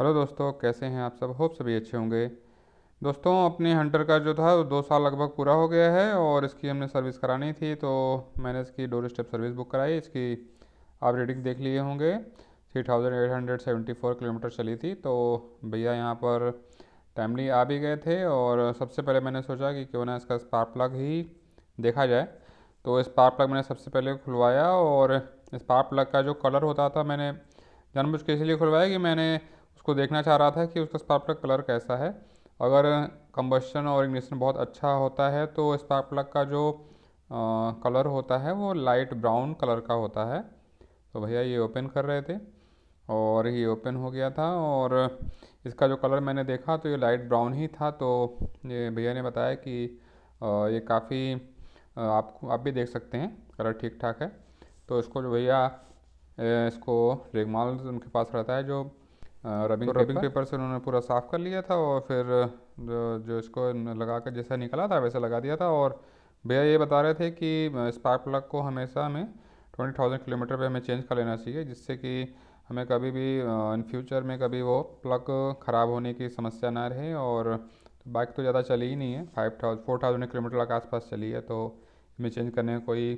Hello दोस्तों, कैसे हैं आप सब? होप सभी अच्छे होंगे। दोस्तों, अपने हंटर का जो था वो 2 साल लगभग पूरा हो गया है और इसकी हमने सर्विस करानी थी, तो मैंने इसकी डोर स्टेप सर्विस बुक कराई। इसकी आप रेटिंग देख लिए होंगे। 3874 किलोमीटर चली थी। तो भैया यहाँ पर टाइमली आ भी गए थे और सबसे पहले मैंने सोचा कि क्यों ना इसका स्पार्क प्लग ही देखा जाए। तो स्पार्क प्लग मैंने सबसे पहले खुलवाया और स्पार्क प्लग का जो कलर होता था, मैंने जानबूझ के इसलिए खुलवाया कि मैंने उसको देखना चाह रहा था कि उसका स्पार्क प्लग कलर कैसा है। अगर कंबस्शन और इग्निशन बहुत अच्छा होता है तो स्पार्क प्लग का जो कलर होता है वो लाइट ब्राउन कलर का होता है। तो भैया ये ओपन कर रहे थे और ये ओपन हो गया था और इसका जो कलर मैंने देखा तो ये लाइट ब्राउन ही था। तो ये भैया ने बताया कि ये काफ़ी आप भी देख सकते हैं, कलर ठीक ठाक है। तो इसको जो भैया इसको रेगमाल उनके पास रहता है जो रबिंग पेपर से उन्होंने पूरा साफ़ कर लिया था और फिर जो इसको लगा कर जैसा निकला था वैसा लगा दिया था। और भैया ये बता रहे थे कि स्पार्क प्लग को हमेशा हमें 20,000 किलोमीटर पे हमें चेंज कर लेना चाहिए, जिससे कि हमें कभी भी इन फ्यूचर में कभी वो प्लग ख़राब होने की समस्या ना रहे। और बाइक तो ज़्यादा चली ही नहीं है, 4,000 किलोमीटर के आसपास चली है, तो इसमें चेंज करने का कोई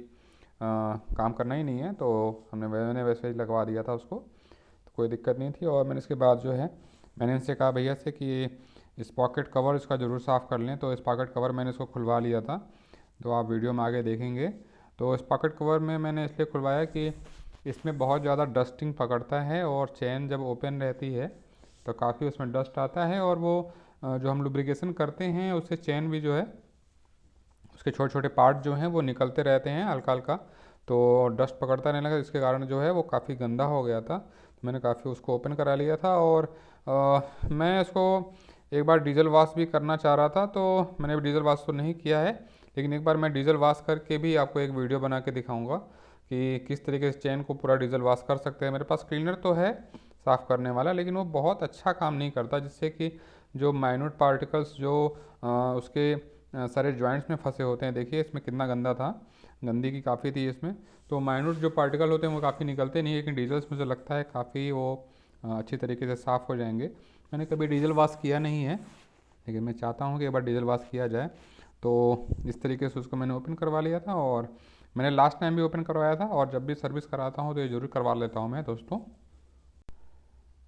काम करना ही नहीं है। तो मैंने वैसे ही लगवा दिया था उसको, तो कोई दिक्कत नहीं थी। और मैंने इसके बाद जो है मैंने इनसे कहा भैया से कि इस पॉकेट कवर इसका ज़रूर साफ़ कर लें। तो इस पॉकेट कवर मैंने इसको खुलवा लिया था, तो आप वीडियो में आगे देखेंगे। तो इस पॉकेट कवर में मैंने इसलिए खुलवाया कि इसमें बहुत ज़्यादा डस्टिंग पकड़ता है और चेन जब ओपन रहती है तो काफ़ी उसमें डस्ट आता है और वो जो हम लुब्रिकेशन करते हैं उससे चेन भी जो है उसके छोटे छोटे पार्ट जो हैं वो निकलते रहते हैं हल्का हल्का। तो डस्ट पकड़ता रहने लगा, इसके कारण जो है वो काफ़ी गंदा हो गया था। तो मैंने काफ़ी उसको ओपन करा लिया था और मैं इसको एक बार डीजल वॉश भी करना चाह रहा था। तो मैंने अभी डीजल वॉश तो नहीं किया है, लेकिन एक बार मैं डीजल वॉश करके भी आपको एक वीडियो बना के दिखाऊंगा कि किस तरीके से चेन को पूरा डीजल वॉश कर सकते हैं। मेरे पास क्लीनर तो है साफ़ करने वाला, लेकिन वो बहुत अच्छा काम नहीं करता, जिससे कि जो माइन्यूट पार्टिकल्स जो उसके सारे जॉइंट्स में फंसे होते हैं। देखिए इसमें कितना गंदा था, गंदगी काफ़ी थी इसमें। तो माइन्यूट जो पार्टिकल होते हैं वो काफ़ी निकलते नहीं, लेकिन डीजल्स मुझे लगता है काफ़ी वो अच्छी तरीके से साफ़ हो जाएंगे। मैंने कभी डीजल वॉश किया नहीं है, लेकिन मैं चाहता हूँ कि एक बार डीजल वॉश किया जाए। तो इस तरीके से उसको मैंने ओपन करवा लिया था और मैंने लास्ट टाइम भी ओपन करवाया था और जब भी सर्विस कराता हूँ तो ये ज़रूर करवा लेता हूँ मैं दोस्तों।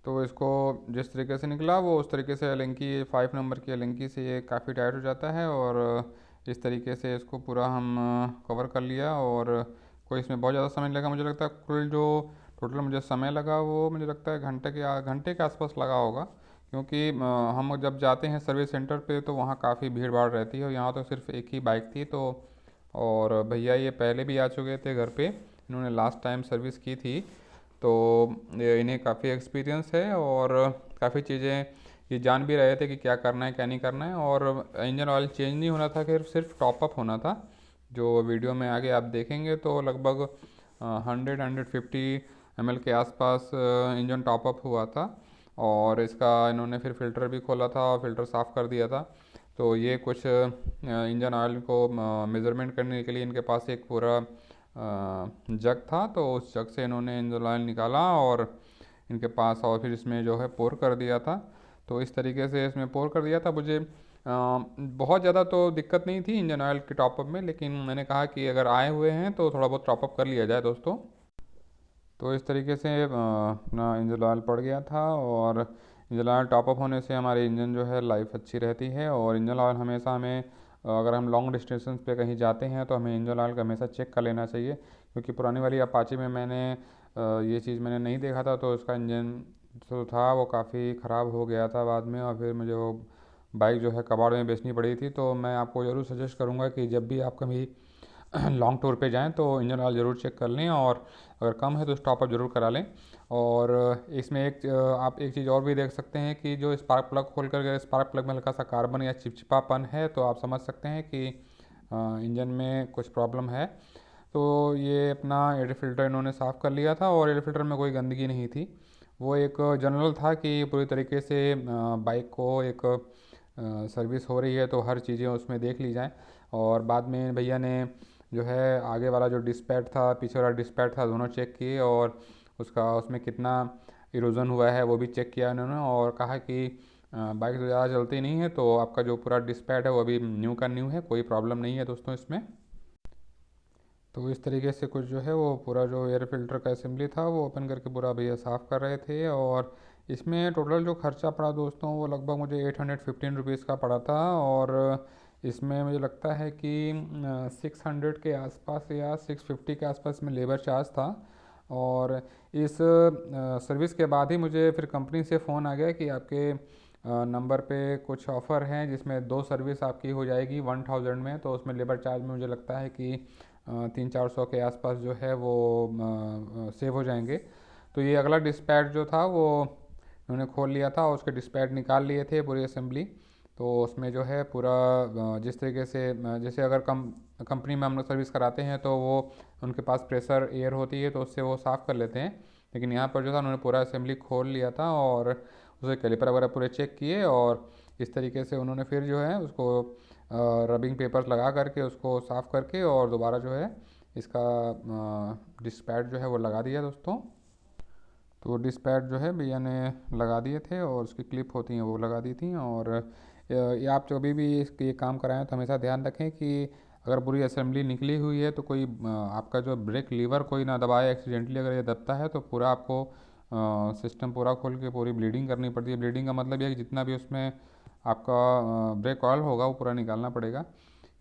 तो इसको जिस तरीके से निकला वो उस तरीके से एलेंकी 5 नंबर की एलेंकी से ये काफ़ी टाइट हो जाता है। और इस तरीके से इसको पूरा हम कवर कर लिया और कोई इसमें बहुत ज़्यादा समय नहीं लगा। मुझे लगता है कुल जो टोटल मुझे समय लगा वो मुझे लगता है घंटे के आसपास लगा होगा, क्योंकि हम जब जाते हैं सर्विस सेंटर पे तो वहाँ काफ़ी भीड़ भाड़ रहती है और यहाँ तो सिर्फ एक ही बाइक थी। तो और भैया ये पहले भी आ चुके थे घर पे, इन्होंने लास्ट टाइम सर्विस की थी। तो इन्हें काफ़ी एक्सपीरियंस है और काफ़ी चीज़ें ये जान भी रहे थे कि क्या करना है क्या नहीं करना है। और इंजन ऑयल चेंज नहीं होना था, सिर्फ टॉपअप होना था। जो वीडियो में आगे आप देखेंगे तो लगभग 150 ml के आसपास इंजन टॉपअप हुआ था। और इसका इन्होंने फिर फ़िल्टर भी खोला था और फ़िल्टर साफ़ कर दिया था। तो ये कुछ इंजन ऑयल को मेज़रमेंट करने के लिए इनके पास एक पूरा जग था, तो उस जग से इन्होंने इंजन ऑयल निकाला और इनके पास और फिर इसमें जो है पोर कर दिया था। तो इस तरीके से इसमें पोर कर दिया था। मुझे बहुत ज़्यादा तो दिक्कत नहीं थी इंजन ऑयल के टॉपअप में, लेकिन मैंने कहा कि अगर आए हुए हैं तो थोड़ा बहुत टॉपअप कर लिया जाए दोस्तों। तो इस तरीके से अपना इंजन ऑयल पड़ गया था और इंजन ऑयल टॉपअप होने से हमारे इंजन जो है लाइफ अच्छी रहती है। और इंजन ऑयल हमेशा हमें अगर हम लॉन्ग डिस्टेंस पे कहीं जाते हैं तो हमें इंजन ऑयल का हमेशा चेक कर लेना चाहिए, क्योंकि पुरानी वाली अपाची में मैंने ये चीज़ मैंने नहीं देखा था, तो उसका इंजन जो था वो काफ़ी ख़राब हो गया था बाद में और फिर मुझे वो बाइक जो है कबाड़ में बेचनी पड़ी थी। तो मैं आपको ज़रूर सजेस्ट करूँगा कि जब भी आप कभी लॉन्ग टूर पे जाएं तो इंजन ऑयल ज़रूर चेक कर लें और अगर कम है तो स्टॉप अप ज़रूर करा लें। और इसमें आप एक चीज़ और भी देख सकते हैं कि जो स्पार्क प्लग खोल कर स्पार्क प्लग में हल्का सा कार्बन या चिपचिपापन है, तो आप समझ सकते हैं कि इंजन में कुछ प्रॉब्लम है। तो ये अपना एयर फिल्टर इन्होंने साफ़ कर लिया था और एयर फिल्टर में कोई गंदगी नहीं थी। वो एक जनरल था कि पूरी तरीके से बाइक को एक सर्विस हो रही है तो हर चीज़ें उसमें देख ली जाएँ। और बाद में भैया ने जो है आगे वाला जो डिस्पैच था पीछे वाला डिस्पैच था दोनों चेक किए और उसमें कितना इरोजन हुआ है वो भी चेक किया उन्होंने, और कहा कि बाइक तो ज़्यादा चलती नहीं है, तो आपका जो पूरा डिस्क पैड है वो अभी न्यू का न्यू है, कोई प्रॉब्लम नहीं है दोस्तों इसमें। तो इस तरीके से कुछ जो है वो पूरा जो एयर फिल्टर का असेंबली था वो ओपन करके पूरा भैया साफ़ कर रहे थे। और इसमें टोटल जो खर्चा पड़ा दोस्तों वो लगभग मुझे 815 रुपीज़ का पड़ा था। और इसमें मुझे लगता है कि 600 के आसपास या 650 के आसपास में लेबर चार्ज था। और इस सर्विस के बाद ही मुझे फिर कंपनी से फ़ोन आ गया कि आपके नंबर पे कुछ ऑफ़र हैं जिसमें 2 सर्विस आपकी हो जाएगी 1000 में। तो उसमें लेबर चार्ज में मुझे लगता है कि 300-400 के आसपास जो है वो सेव हो जाएंगे। तो ये अगला डिस्पैच जो था वो उन्होंने खोल लिया था और उसके डिस्पैच निकाल लिए थे पूरी असेंबली। तो उसमें जो है पूरा जिस तरीके से जैसे अगर कंपनी में हम लोग सर्विस कराते हैं तो वो उनके पास प्रेशर एयर होती है तो उससे वो साफ़ कर लेते हैं। लेकिन यहाँ पर जो था उन्होंने पूरा असेंबली खोल लिया था और उसे कैलिपर वगैरह पूरे चेक किए, और इस तरीके से उन्होंने फिर जो है उसको रबिंग पेपर्स लगा करके उसको साफ़ करके और दोबारा जो है इसका डिस्क पैड जो है वो लगा दिया दोस्तों। तो डिस्क पैड जो है भैया ने लगा दिए थे और उसकी क्लिप होती हैं वो लगा दी थी। और ये आप कभी भी ये काम कराएं तो हमेशा ध्यान रखें कि अगर पूरी असेंबली निकली हुई है तो कोई आपका जो ब्रेक लीवर कोई ना दबाए एक्सीडेंटली, अगर ये दबता है तो पूरा आपको सिस्टम पूरा खोल के पूरी ब्लीडिंग करनी पड़ती है। ब्लीडिंग का मतलब ये है कि जितना भी उसमें आपका ब्रेक ऑयल होगा वो पूरा निकालना पड़ेगा।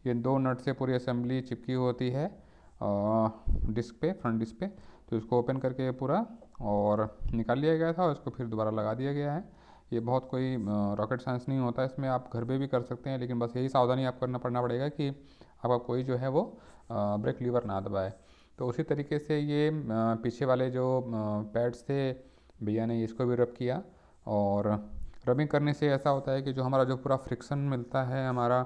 ये 2 नट से पूरी असेंबली चिपकी होती है डिस्क पे, फ्रंट डिस्क पे। तो इसको ओपन करके पूरा और निकाल लिया गया था और इसको फिर दोबारा लगा दिया गया है। ये बहुत कोई रॉकेट साइंस नहीं होता, इसमें आप घर पे भी कर सकते हैं, लेकिन बस यही सावधानी आप पड़ना पड़ेगा कि आपका कोई जो है वो ब्रेक लीवर ना दबाए। तो उसी तरीके से ये पीछे वाले जो पैड्स थे भैया ने इसको भी रब किया। और रबिंग करने से ऐसा होता है कि जो हमारा जो पूरा फ्रिक्शन मिलता है हमारा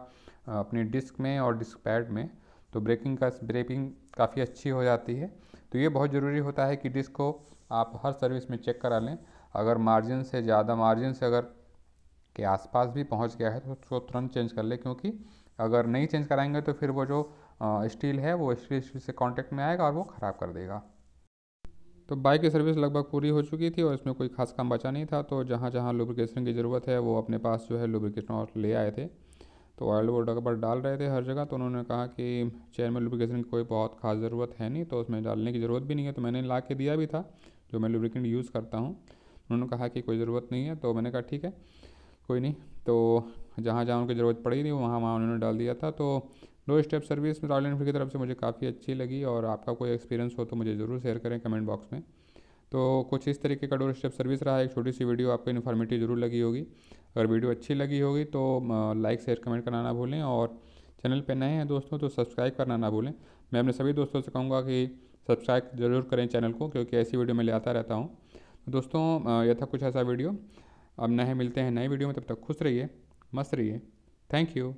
अपनी डिस्क में और डिस्क पैड में, तो ब्रेकिंग काफ़ी अच्छी हो जाती है। तो ये बहुत ज़रूरी होता है कि डिस्क को आप हर सर्विस में चेक करा लें। अगर मार्जिन से ज़्यादा, मार्जिन से अगर के आसपास भी पहुंच गया है तो उसको तुरंत चेंज कर लें, क्योंकि अगर नहीं चेंज कराएंगे तो फिर वो जो स्टील है वो स्टील से कांटेक्ट में आएगा और वो ख़राब कर देगा। तो बाइक की सर्विस लगभग पूरी हो चुकी थी और इसमें कोई खास काम बचा नहीं था। तो जहाँ जहाँ लुब्रिकेशन की ज़रूरत है वो अपने पास जो है लुब्रिकेशन और ले आए थे। तो ऑयल वो डब्बा डाल रहे थे हर जगह। तो उन्होंने कहा कि चेयर में लुब्रिकेशन की कोई बहुत खास ज़रूरत है नहीं, तो उसमें डालने की ज़रूरत भी नहीं है। तो मैंने ला के दिया भी था जो मैं लुब्रिकेंट यूज़ करता हूँ। उन्होंने कहा कि कोई ज़रूरत नहीं है, तो मैंने कहा ठीक है कोई नहीं। तो जहाँ जहाँ उनकी ज़रूरत पड़ी थी वहाँ वहाँ उन्होंने डाल दिया था। तो 2 स्टेप सर्विस रॉयल एनफील्ड की तरफ से मुझे काफ़ी अच्छी लगी। और आपका कोई एक्सपीरियंस हो तो मुझे ज़रूर शेयर करें कमेंट बॉक्स में। तो कुछ इस तरीके का 2 स्टेप सर्विस रहा। एक छोटी सी वीडियो आपको इन्फॉर्मेटिव ज़रूर लगी होगी। अगर वीडियो अच्छी लगी होगी तो लाइक शेयर कमेंट करना ना भूलें, और चैनल पे नए हैं दोस्तों तो सब्सक्राइब करना ना भूलें। मैं अपने सभी दोस्तों से कहूँगा कि सब्सक्राइब ज़रूर करें चैनल को, क्योंकि ऐसी वीडियो मैं ले आता रहता हूँ। तो दोस्तों यह था कुछ ऐसा वीडियो। अब नए मिलते हैं नए वीडियो में, तब तक खुश रहिए, मस्त रहिए। Thank you.